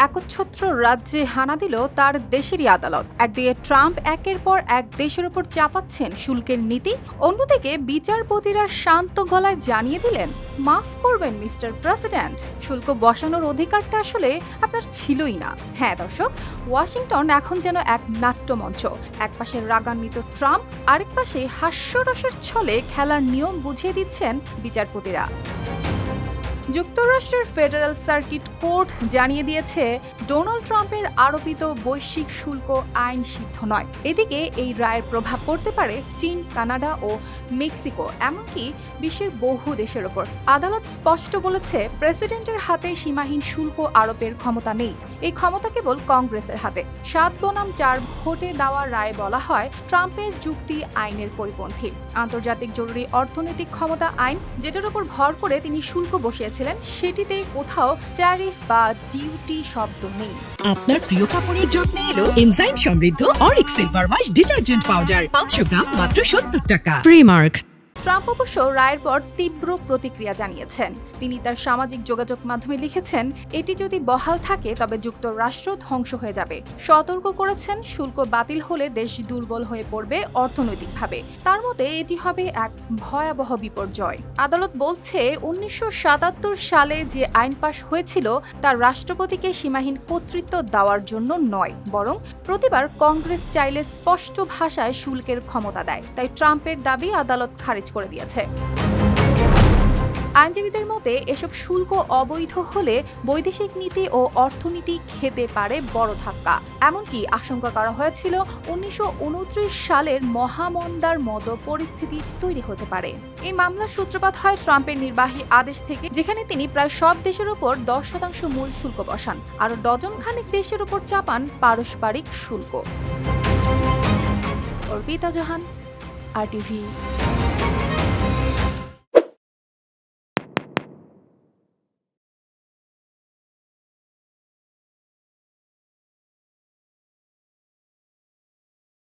একচ্ছত্র রাজ্যে হানা দিল তার দেশেরই আদালত। একদিকে ট্রাম্প একের পর এক দেশের উপর চাপাচ্ছেন শুল্কের নীতি, অন্যদিকে বিচারপতিরা শান্ত গলায় জানিয়ে দিলেন, মাফ করবেন মিস্টার প্রেসিডেন্ট, শুল্ক বসানোর অধিকারটা আসলে আপনার ছিলই না। হ্যাঁ দর্শক, ওয়াশিংটন এখন যেন এক নাট্যমঞ্চ। একপাশে রাগান্বিত ট্রাম্প, আরেক পাশে হাস্যরসের ছলে খেলার নিয়ম বুঝিয়ে দিচ্ছেন বিচারপতিরা। যুক্তরাষ্ট্রের ফেডারেল সার্কিট কোর্ট জানিয়ে দিয়েছে, ডোনাল্ড ট্রাম্পের আরোপিত বৈশ্বিক শুল্ক আইন সিদ্ধ নয়। এদিকে এই রায়ের প্রভাব পড়তে পারে চীন, কানাডা ও মেক্সিকো, এমনকি বিশ্বের বহু দেশের ওপর। আদালত স্পষ্ট বলেছে, প্রেসিডেন্টের হাতে সীমাহীন শুল্ক আরোপের ক্ষমতা নেই। এই ক্ষমতা কেবল কংগ্রেসের হাতে। 7 বনাম 4 ভোটে দেওয়া রায়ে বলা হয়, ট্রাম্পের যুক্তি আইনের পরিপন্থী। আন্তর্জাতিক জরুরি অর্থনৈতিক ক্ষমতা আইন, যেটার উপর ভর করে তিনি শুল্ক বসিয়েছিলেন, সেটিতে কোথাও ট্যারিফ বা ডিউটি শব্দ নেই। আপনার প্রিয় কাপড়ের যত্নে এলো এনজাইম সমৃদ্ধ Arik silver wash detergent powder, 500 গ্রাম মাত্র 70 টাকা। প্রিমার্ক। ট্রাম্প অবশ্য রায়ের পর তীব্র প্রতিক্রিয়া জানিয়েছেন। তিনি তার সামাজিক যোগাযোগ মাধ্যমে লিখেছেন, এটি যদি বহাল থাকে তবে যুক্তরাষ্ট্র ধ্বংস হয়ে যাবে। সতর্ক করেছেন, শুল্ক বাতিল হলে দেশ দুর্বল হয়ে পড়বে অর্থনৈতিকভাবে। তার মতে এটি হবে এক ভয়াবহ বিপর্যয়। আদালত বলছে, 1977 সালে যে আইন পাশ হয়েছিল তা রাষ্ট্রপতিকে সীমাহীন কর্তৃত্ব দেওয়ার জন্য নয়, বরং প্রতিবার কংগ্রেস চাইলে স্পষ্ট ভাষায় শুল্কের ক্ষমতা দেয়। তাই ট্রাম্পের দাবি আদালত খারিজ করে দিয়েছে। আইনজীবীদের মতে, এসব শুল্ক অবৈধ হলে বৈদেশিক নীতি ও অর্থনীতি খেতে পারে বড় ধাক্কা। এমনকি আশঙ্কা করা হয়েছিল 1929 সালের মহামন্দার মতো পরিস্থিতি তৈরি হতে পারে। এই মামলার সূত্রপাত হয় ট্রাম্পের নির্বাহী আদেশ থেকে, যেখানে তিনি প্রায় সব দেশের উপর 10% মূল শুল্ক বসান, আরও ডজন খানেক দেশের উপর চাপান পারস্পরিক শুল্ক। অর্পিতা জাহান, RTV।